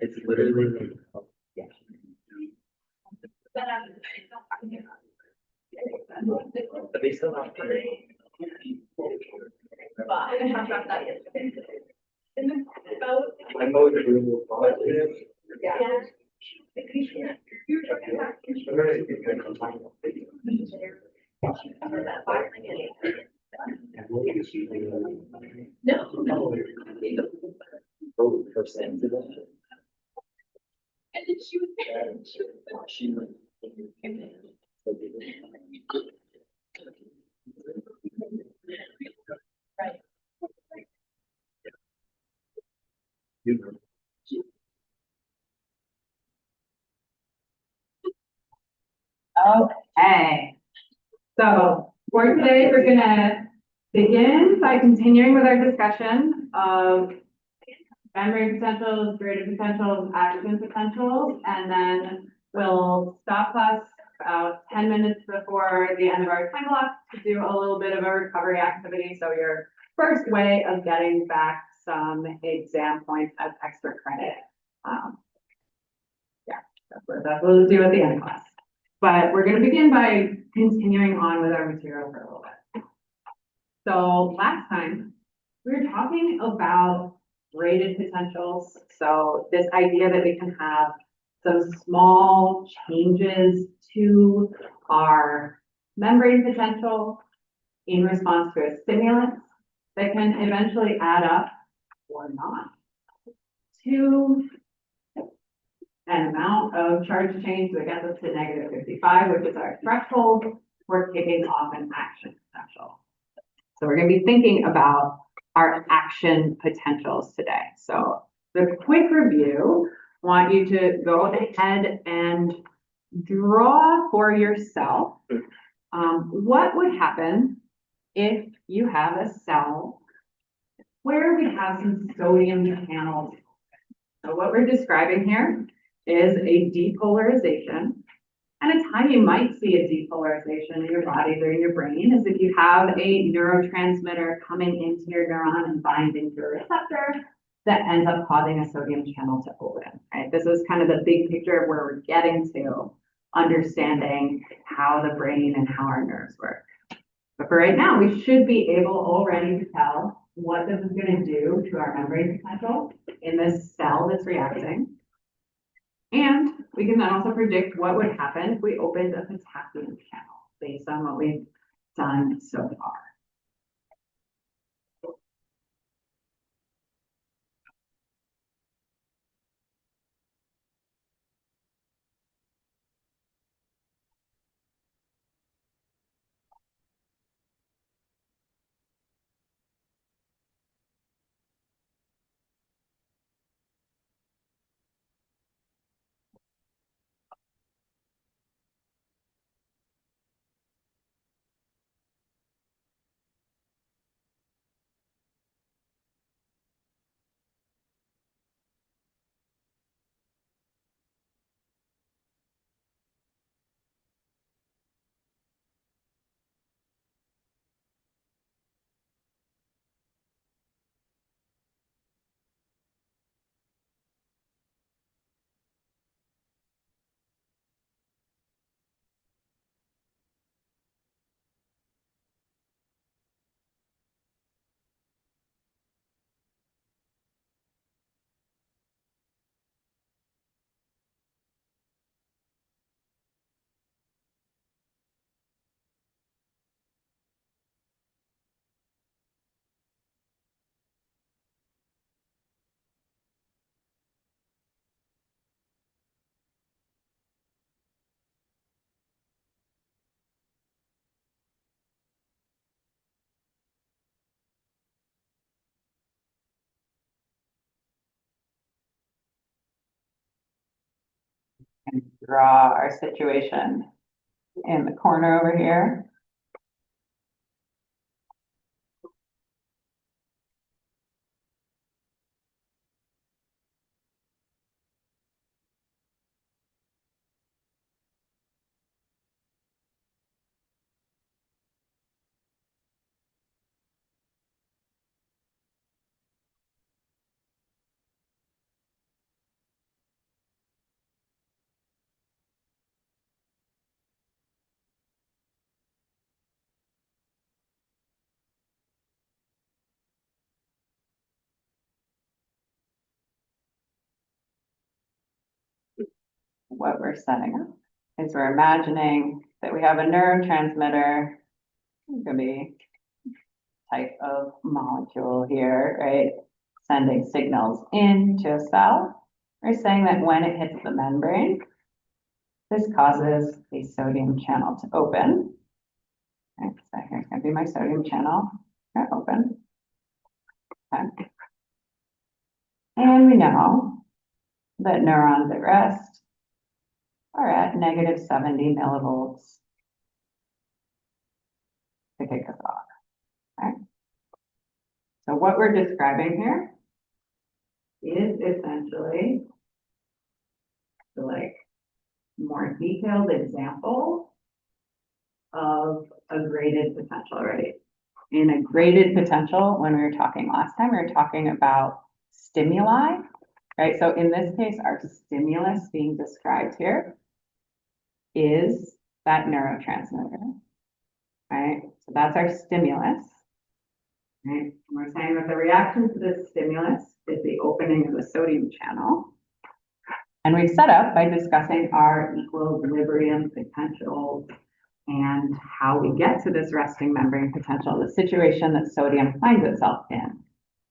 It's literally but they still have to I'm always really positive. Yeah. No. Percent. And then she was right. Okay. So for today, we're going to begin by continuing with our discussion of memory potentials, creative potentials, action potentials, and then we'll stop class about 10 minutes before the end of our time block to do a little bit of a recovery activity. So your first way of getting back some exam points as extra credit. Yeah, that's what we'll do at the end of class. But we're going to begin by continuing on with our material for a little bit. So last time we were talking about graded potentials. So this idea that we can have some small changes to our membrane potential in response to a stimulus that can eventually add up or not to an amount of charge change that gets us to negative 55, which is our threshold for kicking off an action potential. So we're going to be thinking about our action potentials today. So the quick review, I want you to go ahead and draw for yourself what would happen if you have a cell where we have some sodium channels. So what we're describing here is a depolarization. And a time you might see a depolarization in your body or in your brain is if you have a neurotransmitter coming into your neuron and binding to a receptor that ends up causing a sodium channel to open, right? This is kind of the big picture of where we're getting to understanding how the brain and how our nerves work. But for right now, we should be able already to tell what this is going to do to our membrane potential in this cell that's reacting. And we can then also predict what would happen if we opened a potassium channel based on what we've done so far. And draw our situation in the corner over here. what we're setting up is we're imagining that we have a neurotransmitter, it could be type of molecule here, right? Sending signals into a cell. We're saying that when it hits the membrane, this causes a sodium channel to open. Okay, so here's going to be my sodium channel. Open. Okay. And we know that neurons at rest are at negative 70 millivolts to kick us off. Okay. So what we're describing here is essentially like more detailed example of a graded potential already. In a graded potential, when we were talking last time, we were talking about stimuli, right? So in this case, our stimulus being described here is that neurotransmitter, right? So that's our stimulus, right? And we're saying that the reaction to this stimulus is the opening of the sodium channel. And we've set up by discussing our equilibrium potentials and how we get to this resting membrane potential, the situation that sodium finds itself in.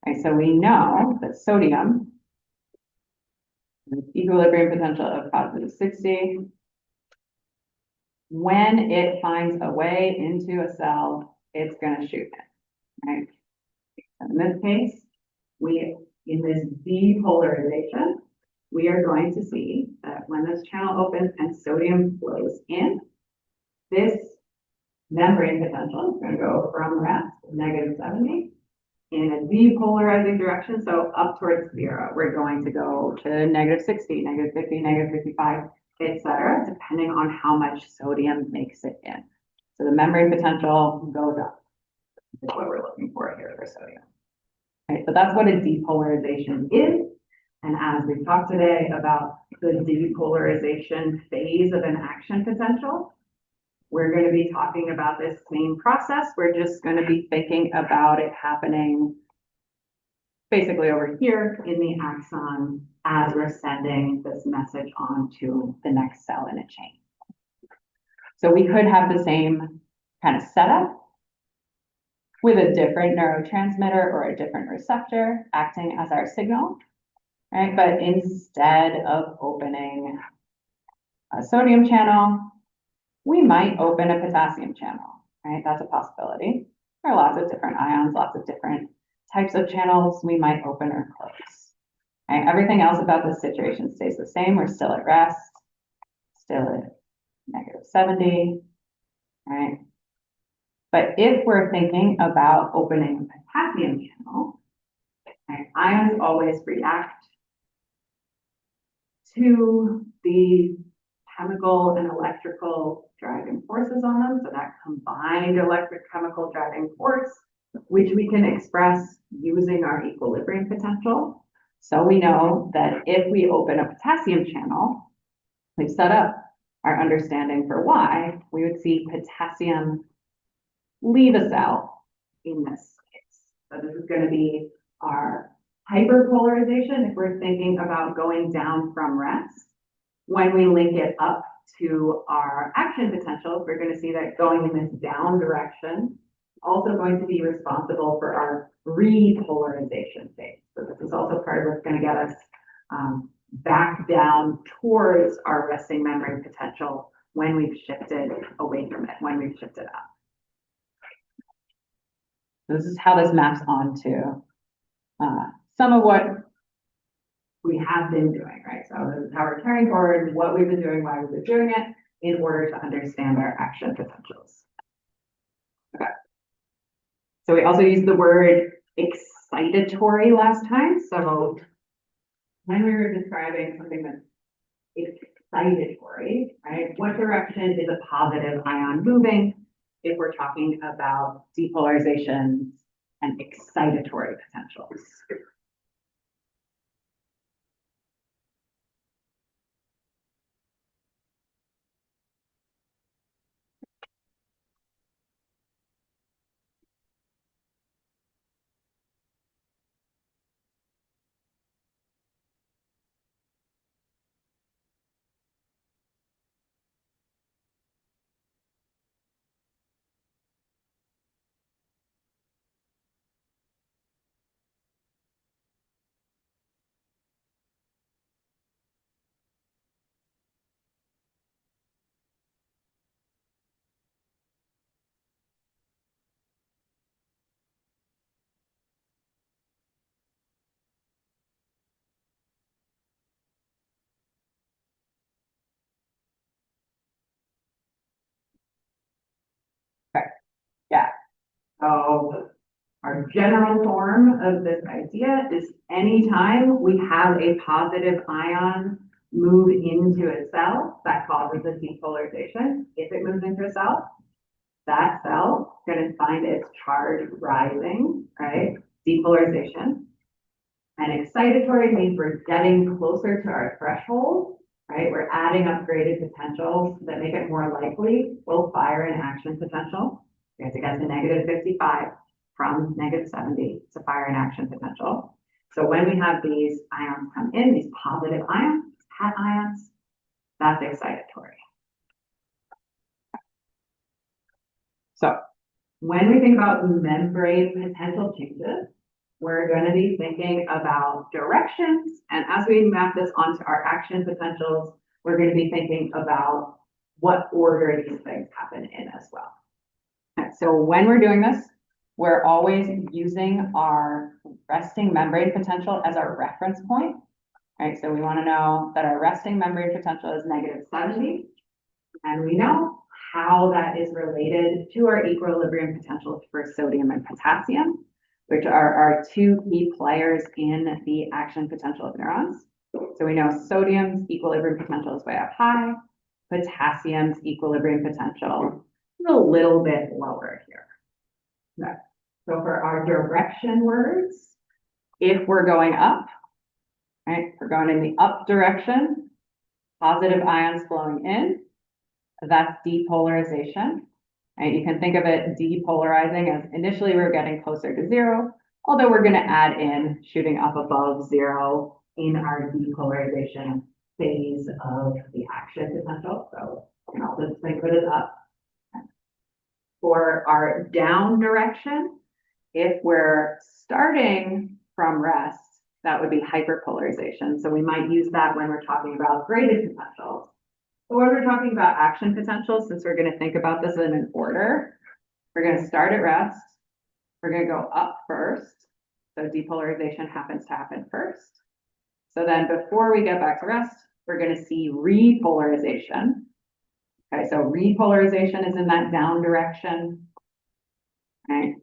Right, so we know that sodium, equilibrium potential of positive 60, when it finds a way into a cell, it's going to shoot it. Right? In this case, in this depolarization, we are going to see that when this channel opens and sodium flows in, this membrane potential is going to go from rest, negative 70, in a depolarizing direction, so up towards 0. We're going to go to negative 60, negative 50, negative 55, etc., depending on how much sodium makes it in. So the membrane potential goes up. That's what we're looking for here for sodium. Okay, so that's what a depolarization is. And as we've talked today about the depolarization phase of an action potential, we're going to be talking about this same process. We're just going to be thinking about it happening basically over here in the axon as we're sending this message on to the next cell in a chain. So we could have the same kind of setup with a different neurotransmitter or a different receptor acting as our signal, right? But instead of opening a sodium channel, we might open a potassium channel, right? That's a possibility. There are lots of different ions, lots of different types of channels we might open or close. Right? Everything else about this situation stays the same. We're still at rest, still at negative 70, right? But if we're thinking about opening a potassium channel, right, ions always react to the chemical and electrical driving forces on them. So that combined electric chemical driving force, which we can express using our equilibrium potential. So we know that if we open a potassium channel, we've set up our understanding for why we would see potassium leave a cell in this case. So this is going to be our hyperpolarization if we're thinking about going down from rest. When we link it up to our action potential, we're going to see that going in this down direction also going to be responsible for our repolarization phase. So this is also part of what's going to get us back down towards our resting membrane potential when we've shifted away from it, when we've shifted up. This is how this maps onto some of what we have been doing, right? So this is how we're carrying forward what we've been doing, why we've been doing it, in order to understand our action potentials. Okay. So we also used the word excitatory last time. So when we were describing something that's excitatory, right? What direction is a positive ion moving if we're talking about depolarizations and excitatory potentials? So our general form of this idea is anytime we have a positive ion move into a cell, that causes a depolarization. If it moves into a cell, that cell is going to find its charge rising, right? Depolarization. And excitatory means we're getting closer to our threshold, right? We're adding upgraded potentials that make it more likely we'll fire an action potential. We have to get to negative 55 from negative 70 to fire an action potential. So when we have these ions come in, these positive ions, cations, that's excitatory. So when we think about membrane potential changes, we're going to be thinking about directions. And as we map this onto our action potentials, we're going to be thinking about what order these things happen in as well. Okay, so when we're doing this, we're always using our resting membrane potential as our reference point. Right, so we want to know that our resting membrane potential is negative 70, and we know how that is related to our equilibrium potentials for sodium and potassium, which are our two key players in the action potential of neurons. So we know sodium's equilibrium potential is way up high, potassium's equilibrium potential is a little bit lower here. Okay. So for our direction words, if we're going up, right, we're going in the up direction, positive ions flowing in, that's depolarization. Right? You can think of it depolarizing as initially we're getting closer to zero, although we're going to add in shooting up above zero in our depolarization phase of the action potential. So you know, let's think of it as up. For our down direction, if we're starting from rest, that would be hyperpolarization. So we might use that when we're talking about graded potentials. But when we're talking about action potentials, since we're going to think about this in an order, we're going to start at rest. We're going to go up first. So depolarization happens to happen first. So then before we get back to rest, we're going to see repolarization. Okay, so repolarization is in that down direction. Right?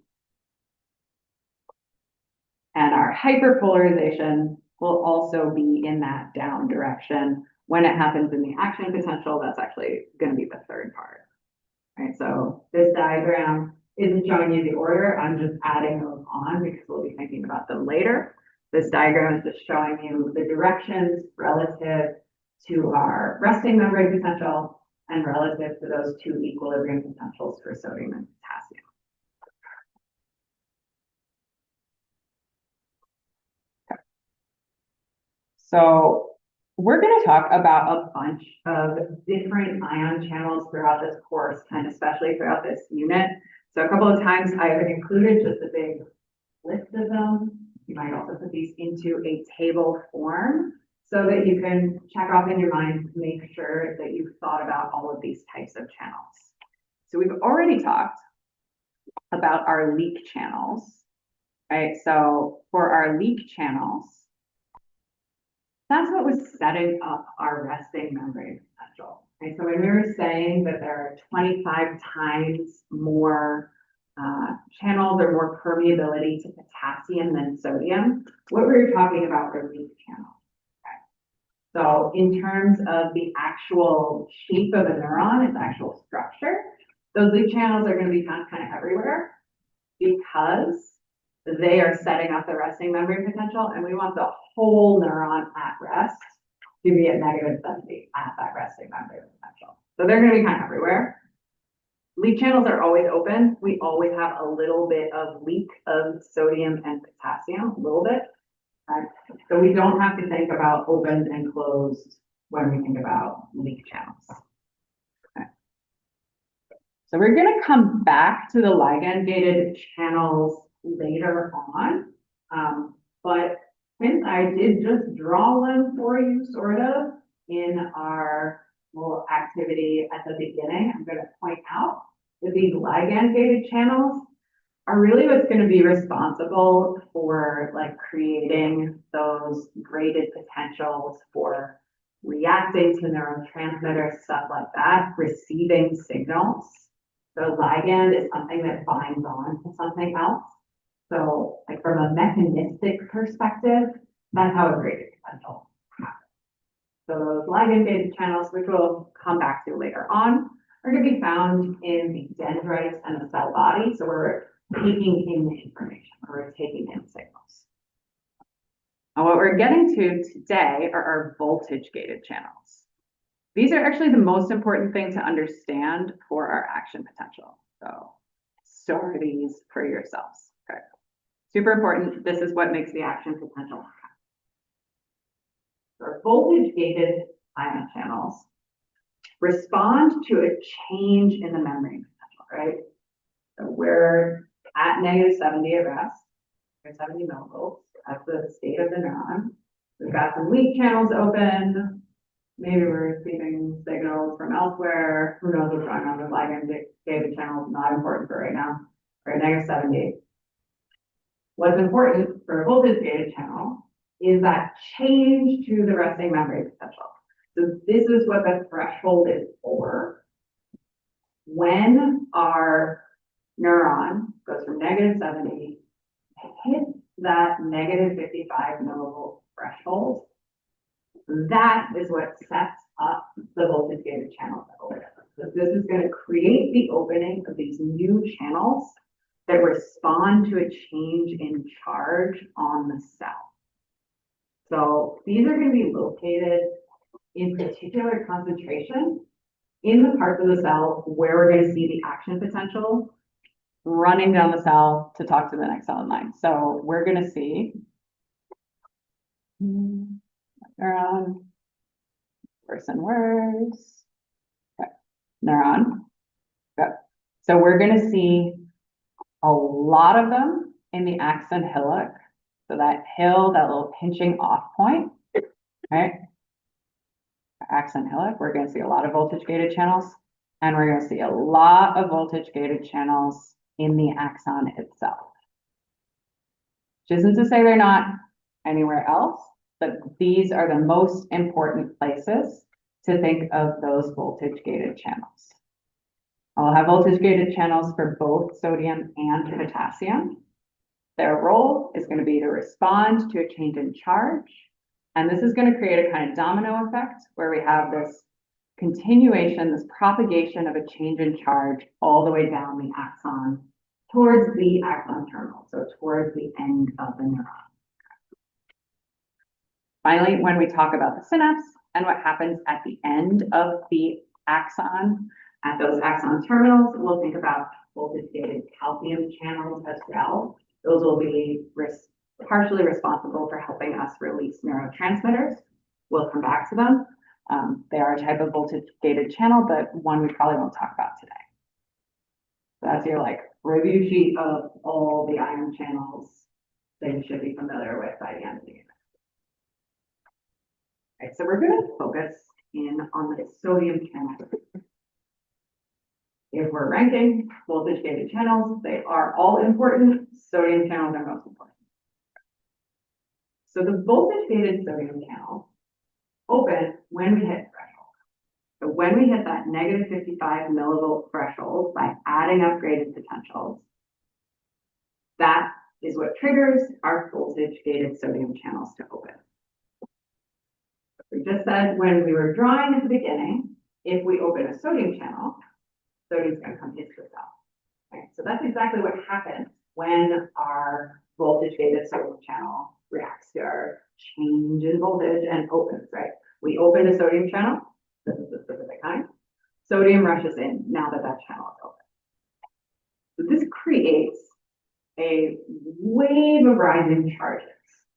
And our hyperpolarization will also be in that down direction. When it happens in the action potential, that's actually going to be the third part. Right, so this diagram isn't showing you the order. I'm just adding those on because we'll be thinking about them later. This diagram is just showing you the directions relative to our resting membrane potential and relative to those two equilibrium potentials for sodium and potassium. So we're going to talk about a bunch of different ion channels throughout this course, and especially throughout this unit. So a couple of times I've included just a big list of them. You might also put these into a table form so that you can check off in your mind to make sure that you've thought about all of these types of channels. So we've already talked about our leak channels, right? So for our leak channels, that's what was setting up our resting membrane potential. Right? So when we were saying that there are 25 times more channels or more permeability to potassium than sodium, what we were talking about were leak channels. Okay. So in terms of the actual shape of a neuron, its actual structure, those leak channels are going to be found kind of everywhere because they are setting up the resting membrane potential, and we want the whole neuron at rest to be at negative 70 at that resting membrane potential. So they're going to be kind of everywhere. Leak channels are always open. We always have a little bit of leak of sodium and potassium, a little bit. Right? So we don't have to think about open and closed when we think about leak channels. Okay. So we're going to come back to the ligand-gated channels later on, but since I did just draw one for you sort of in our little activity at the beginning, I'm going to point out that these ligand-gated channels are really what's going to be responsible for like creating those graded potentials for reacting to neurotransmitters, stuff like that, receiving signals, The ligand is something that binds on to something else. So like from a mechanistic perspective, that's how a graded potential happens. So those ligand-gated channels, which we'll come back to later on, are going to be found in the dendrites and the cell body. So we're taking in the information, or we're taking in signals. And what we're getting to today are our voltage-gated channels. These are actually the most important thing to understand for our action potential. So store these for yourselves. Okay. Super important. This is what makes the action potential happen. Our voltage-gated ion channels respond to a change in the membrane potential, right? So we're at -70 at rest, or 70 millivolts. That's the state of the neuron. We've got some leak channels open. Maybe we're receiving signals from elsewhere. Who knows what's going on with ligand-gated channels? Not important for right now. We're at -70. What's important for a voltage-gated channel is that change to the resting membrane potential. So this is what the threshold is for. When our neuron goes from -70 to hit that -55 millivolt threshold, that is what sets up the voltage-gated channel. So this is going to create the opening of these new channels that respond to a change in charge on the cell. So these are going to be located in particular concentration in the parts of the cell where we're going to see the action potential running down the cell to talk to the next cell in line. So we're going to see neuron, person words, okay. Neuron. Okay. So we're going to see a lot of them in the axon hillock. So that hill, that little pinching off point, right? Axon hillock, we're going to see a lot of voltage-gated channels, and we're going to see a lot of voltage-gated channels in the axon itself. Which isn't to say they're not anywhere else, but these are the most important places to think of those voltage-gated channels. I'll have voltage-gated channels for both sodium and potassium. Their role is going to be to respond to a change in charge. And this is going to create a kind of domino effect where we have this continuation, this propagation of a change in charge all the way down the axon towards the axon terminal, so towards the end of the neuron. Finally, when we talk about the synapse and what happens at the end of the axon, at those axon terminals, we'll think about voltage-gated calcium channels as well. Those will be partially responsible for helping us release neurotransmitters. We'll come back to them. They are a type of voltage-gated channel, but one we probably won't talk about today. So that's your like review sheet of all the ion channels that you should be familiar with by the end of the unit. All right, so we're going to focus in on the sodium channel. If we're ranking voltage-gated channels, they are all important. Sodium channels are most important. So the voltage-gated sodium channels open when we hit threshold. So when we hit that -55 millivolt threshold by adding up graded potentials, that is what triggers our voltage-gated sodium channels to open. We just said when we were drawing at the beginning, if we open a sodium channel, sodium's going to come into the cell. Right? So that's exactly what happens when our voltage-gated sodium channel reacts to our change in voltage and opens, right? We open a sodium channel, this is the specific kind. Sodium rushes in now that that channel is open. So this creates a wave of rising charges,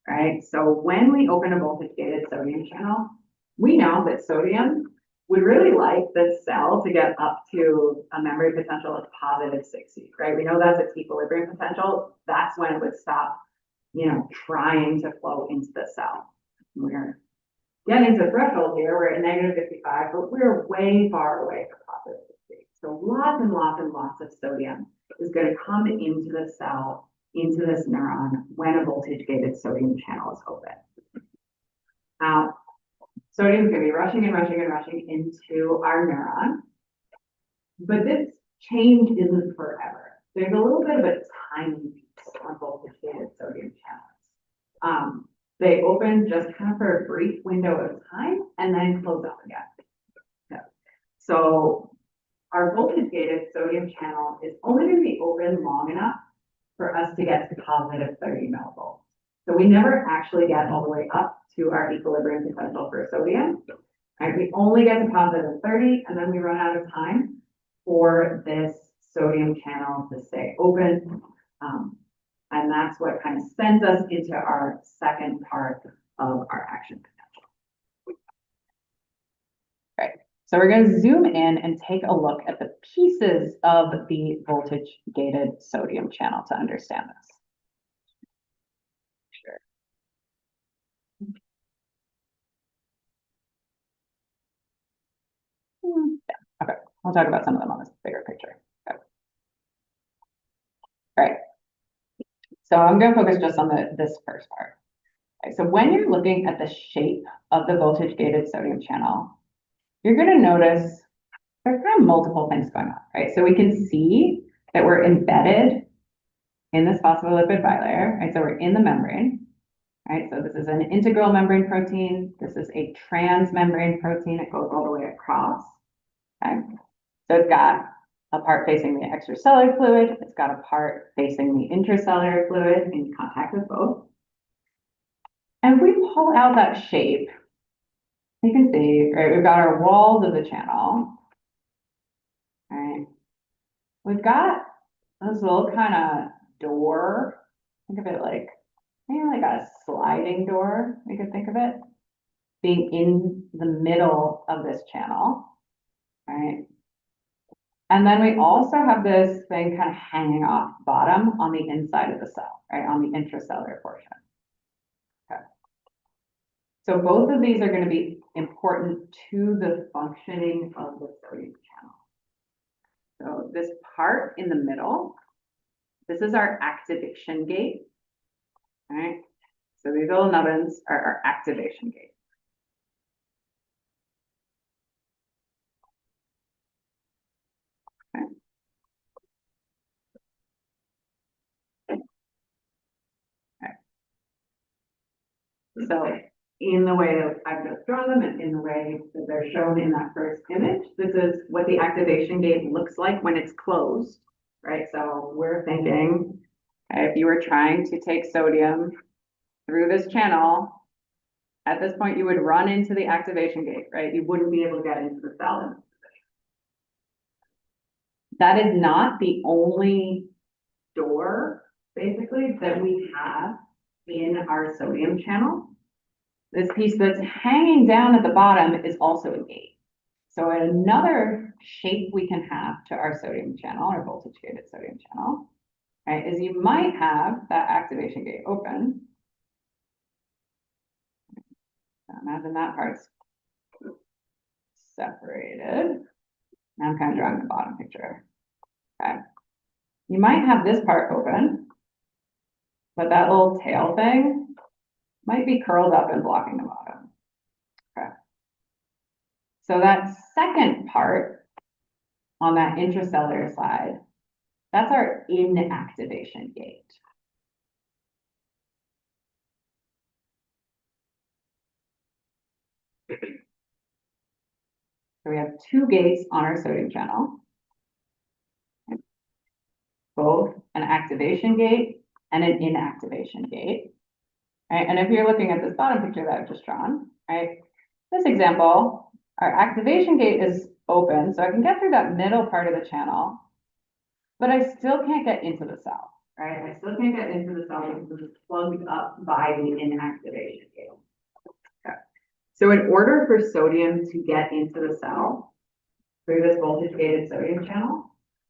right? So when we open a voltage-gated sodium channel, we know that sodium would really like the cell to get up to a membrane potential of +60, right? We know that's its equilibrium potential. That's when it would stop, trying to flow into the cell. We're getting to threshold here. We're at -55, but we're way far away from +60. So lots and lots and lots of sodium is going to come into the cell, into this neuron when a voltage-gated sodium channel is open. Now, sodium is going to be rushing and rushing and rushing into our neuron. But this change isn't forever. There's a little bit of a timing piece on voltage-gated sodium channels. They open just kind of for a brief window of time and then close up again. Yeah. So our voltage-gated sodium channel is only going to be open long enough for us to get to positive 30 millivolts. So we never actually get all the way up to our equilibrium potential for sodium. Right? We only get to positive 30, and then we run out of time for this sodium channel to stay open. And that's what kind of sends us into our second part of our action potential. Right. So we're going to zoom in and take a look at the pieces of the voltage-gated sodium channel to understand this. Sure. Yeah. Okay. We'll talk about some of them on this bigger picture. Okay. All right. So I'm going to focus just on this first part. Okay. So when you're looking at the shape of the voltage-gated sodium channel, you're going to notice there's kind of multiple things going on, right? So we can see that we're embedded in this phospholipid bilayer, right? So we're in the membrane, right? So this is an integral membrane protein. This is a transmembrane protein. It goes all the way across, okay? So it's got a part facing the extracellular fluid. It's got a part facing the intracellular fluid in contact with both. And if we pull out that shape, you can see, right, we've got our walls of the channel, right? We've got this little kind of door. Think of it like, maybe like a sliding door, we could think of it, being in the middle of this channel, right? And then we also have this thing kind of hanging off bottom on the inside of the cell, right, on the intracellular portion. Okay. So both of these are going to be important to the functioning of the sodium channel. So this part in the middle, this is our activation gate, right? So these little nubbins are our activation gate. Okay. Okay. So in the way that I've just drawn them and in the way that they're shown in that first image, this is what the activation gate looks like when it's closed, right? So we're thinking, if you were trying to take sodium through this channel, at this point you would run into the activation gate, right? You wouldn't be able to get into the cell. That is not the only door, basically, that we have in our sodium channel. This piece that's hanging down at the bottom is also a gate. So another shape we can have to our sodium channel, our voltage-gated sodium channel, right, is you might have that activation gate open. So imagine that part's separated. Now I'm kind of drawing the bottom picture. Okay. You might have this part open, but that little tail thing might be curled up and blocking the bottom. Okay. So that second part on that intracellular side, that's our inactivation gate. So we have two gates on our sodium channel, both an activation gate and an inactivation gate. Right? And if you're looking at this bottom picture that I've just drawn, right? This example, our activation gate is open, so I can get through that middle part of the channel, but I still can't get into the cell, right? I still can't get into the cell because it's plugged up by the inactivation gate. Okay. So in order for sodium to get into the cell through this voltage-gated sodium channel,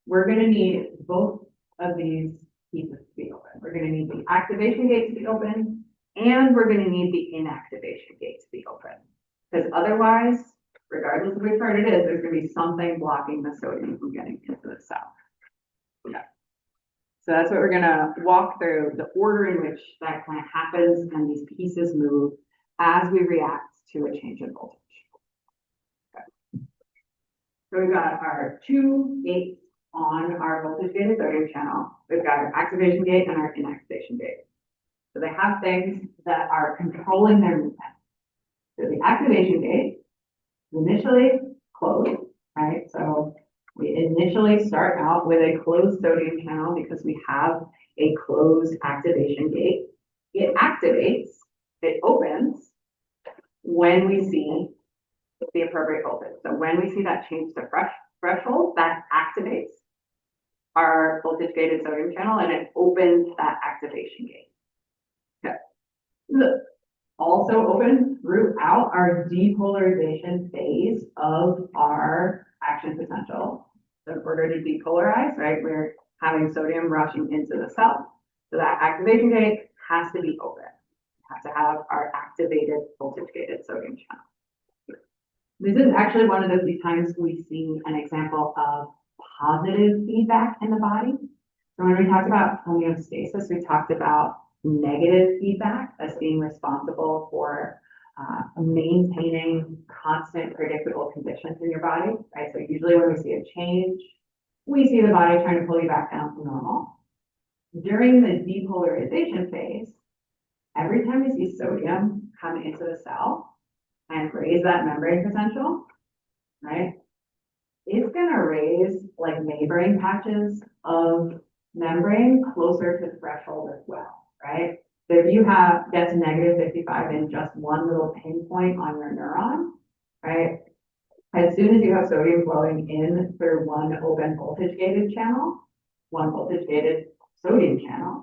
we're going to need both of these pieces to be open. We're going to need the activation gate to be open, and we're going to need the inactivation gate to be open. Because otherwise, regardless of which part it is, there's going to be something blocking the sodium from getting into the cell. Okay. So that's what we're going to walk through, the order in which that kind of happens and these pieces move as we react to a change in voltage. Okay. So we've got our two gates on our voltage gated sodium channel, we've got our activation gate and our inactivation gate. So they have things that are controlling their movement. So the activation gate is initially closed, right? So we initially start out with a closed sodium channel because we have a closed activation gate. It activates, it opens when we see the appropriate voltage. So when we see that change to threshold, that activates our voltage gated sodium channel and it opens that activation gate. Okay. Also open throughout our depolarization phase of our action potential. So if we're going to depolarize, right, we're having sodium rushing into the cell. So that activation gate has to be open. We have to have our activated voltage gated sodium channel. This is actually one of the few times we see an example of positive feedback in the body. So when we talked about homeostasis, we talked about negative feedback as being responsible for maintaining constant predictable conditions in your body, right? So usually when we see a change, we see the body trying to pull you back down to normal. During the depolarization phase, every time we see sodium come into the cell and raise that membrane potential, right? It's gonna raise like neighboring patches of membrane closer to the threshold as well, right? So if you get to negative 55 in just one little pinpoint on your neuron, right? As soon as you have sodium flowing in through one open voltage gated channel, one voltage gated sodium channel,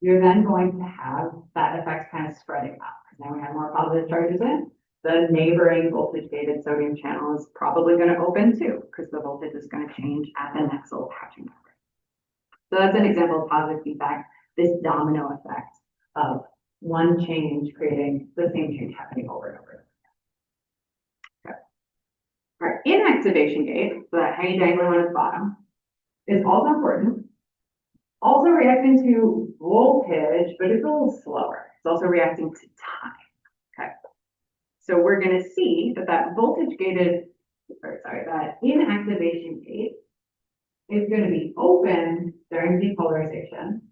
you're then going to have that effect kind of spreading out. Because now we have more positive charges in. The neighboring voltage gated sodium channel is probably going to open too, because the voltage is going to change at the next little patching membrane. So that's an example of positive feedback, this domino effect of one change creating the same change happening over and over. Okay. Our inactivation gate, so that hanging dangling on its bottom, is also important. Also reacting to voltage, but it's a little slower. It's also reacting to time. Okay. So we're going to see that that inactivation gate is going to be open during depolarization.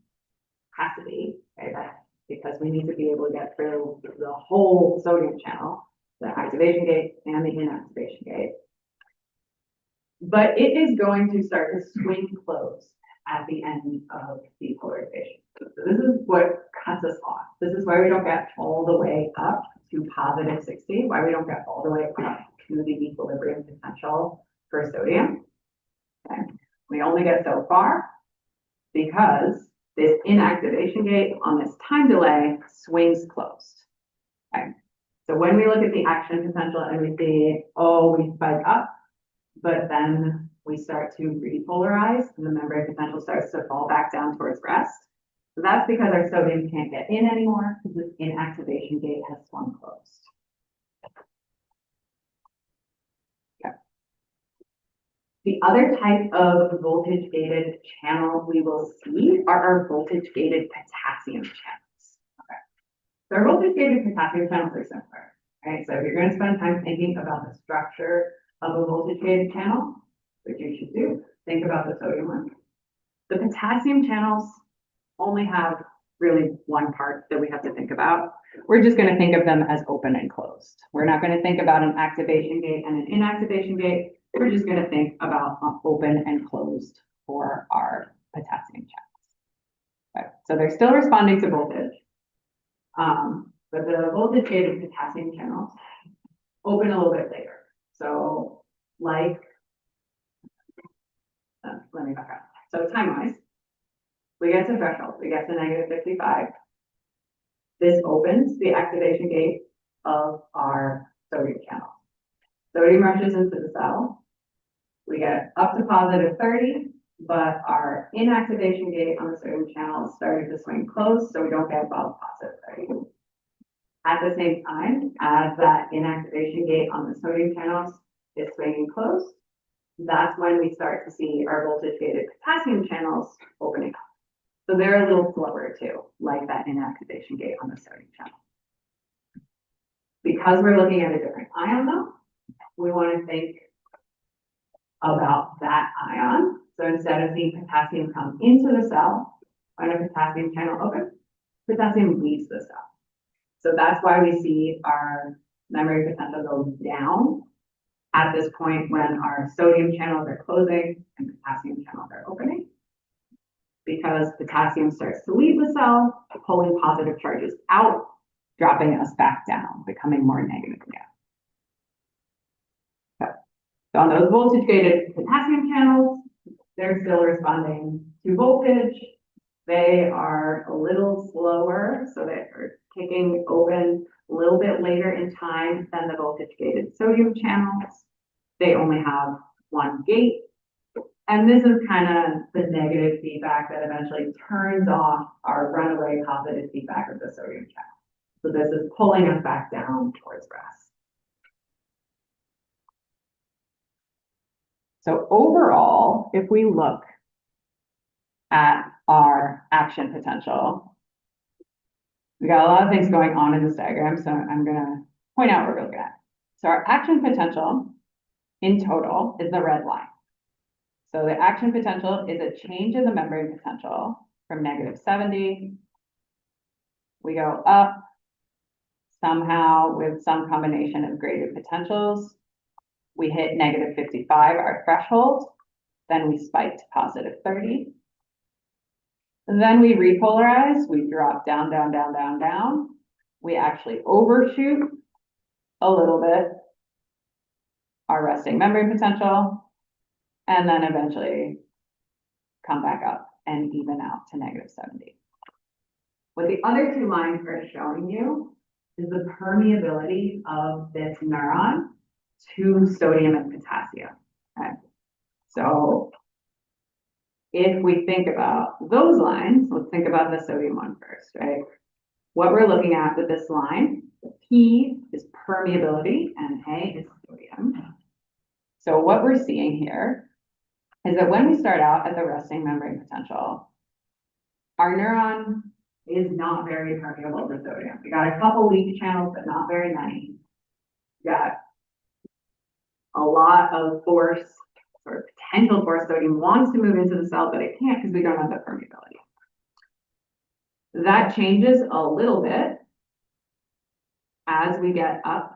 Has to be, right? Because we need to be able to get through the whole sodium channel, the activation gate and the inactivation gate. But it is going to start to swing closed at the end of depolarization. So this is what cuts us off. This is why we don't get all the way up to positive 60, why we don't get all the way up to the equilibrium potential for sodium. Okay. We only get so far because this inactivation gate on this time delay swings closed. Okay. So when we look at the action potential and we see, oh, we spike up, but then we start to repolarize and the membrane potential starts to fall back down towards rest. So that's because our sodium can't get in anymore because this inactivation gate has swung closed. Okay. The other type of voltage gated channel we will see are our voltage gated potassium channels. Okay. So our voltage gated potassium channels are similar, right? So if you're going to spend time thinking about the structure of a voltage gated channel, which you should do, think about the sodium one. The potassium channels only have really one part that we have to think about. We're just going to think of them as open and closed. We're not going to think about an activation gate and an inactivation gate. We're just going to think about open and closed for our potassium channels. Okay. So they're still responding to voltage. But the voltage gated potassium channels open a little bit later. So like, let me back up. So time-wise, we get to threshold, we get to negative 55. This opens the activation gate of our sodium channel. Sodium rushes into the cell. We get up to positive 30, but our inactivation gate on the sodium channel is starting to swing closed, so we don't get above positive 30. At the same time, as that inactivation gate on the sodium channels is swinging closed, that's when we start to see our voltage gated potassium channels opening up. So they're a little slower too, like that inactivation gate on the sodium channel. Because we're looking at a different ion though, we want to think about that ion. So instead of seeing potassium come into the cell, when a potassium channel opens, potassium leaves the cell. So that's why we see our memory potential go down at this point when our sodium channels are closing and potassium channels are opening. Because potassium starts to leave the cell, pulling positive charges out, dropping us back down, becoming more negative again. So on those voltage-gated potassium channels, they're still responding to voltage. They are a little slower, so they're kicking open a little bit later in time than the voltage-gated sodium channels. They only have one gate. And this is kind of the negative feedback that eventually turns off our runaway positive feedback of the sodium channel. So this is pulling us back down towards rest. So overall, if we look at our action potential, we got a lot of things going on in this diagram, so I'm going to point out what we're looking at. So our action potential in total is the red line. So the action potential is a change in the membrane potential from -70. We go up somehow with some combination of graded potentials. We hit -55, our threshold. Then we spike to +30. And then we repolarize. We drop down, down, down, down, down. We actually overshoot a little bit our resting membrane potential, and then eventually come back up and even out to -70. What the other two lines are showing you is the permeability of this neuron to sodium and potassium. Okay? So if we think about those lines, let's think about the sodium one first, right? What we're looking at with this line, P is permeability and A is sodium. So what we're seeing here is that when we start out at the resting membrane potential, our neuron is not very permeable to sodium. We got a couple leak channels, but not very many. We got a lot of force, or potential force. Sodium wants to move into the cell, but it can't because we don't have the permeability. That changes a little bit as we get up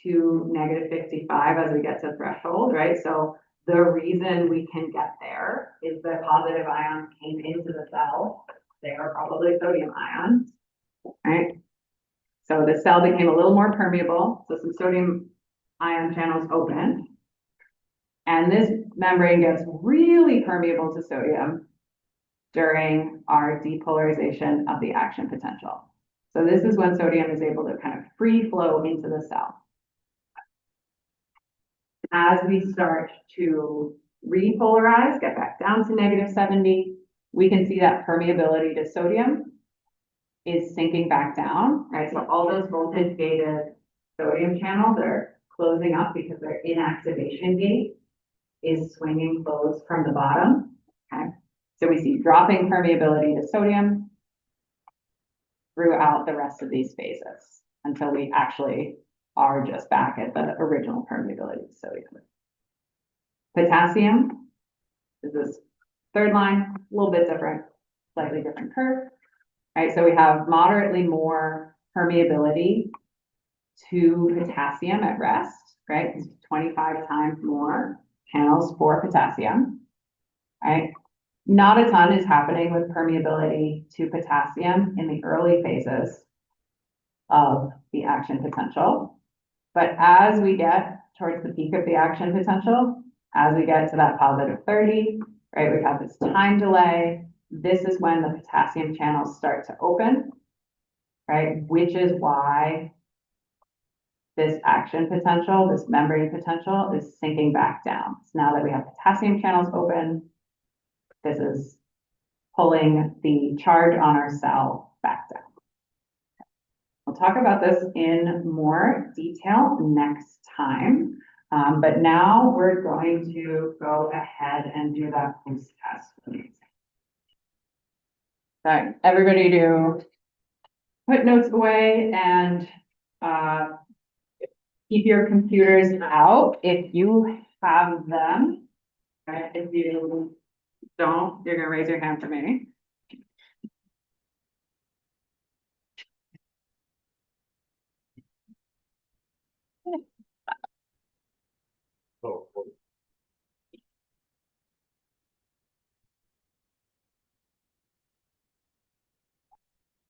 to -55, as we get to threshold, right? So the reason we can get there is that positive ions came into the cell. They are probably sodium ions, right? So the cell became a little more permeable. So some sodium ion channels open. And this membrane gets really permeable to sodium during our depolarization of the action potential. So this is when sodium is able to kind of free flow into the cell. As we start to repolarize, get back down to -70, we can see that permeability to sodium is sinking back down, right? So all those voltage gated sodium channels are closing up because their inactivation gate is swinging closed from the bottom, okay? So we see dropping permeability to sodium throughout the rest of these phases until we actually are just back at the original permeability to sodium. Potassium is this third line, a little bit different, slightly different curve. Right, so we have moderately more permeability to potassium at rest, right? 25 times more channels for potassium, right? Not a ton is happening with permeability to potassium in the early phases of the action potential. But as we get towards the peak of the action potential, as we get to that +30, right, we have this time delay. This is when the potassium channels start to open, right? Which is why this action potential, this membrane potential is sinking back down. So now that we have potassium channels open, this is pulling the charge on our cell back down. We'll talk about this in more detail next time. But now we're going to go ahead and do that post-test. So everybody do put notes away and keep your computers out if you have them. Right? If you don't, you're gonna raise your hand for me.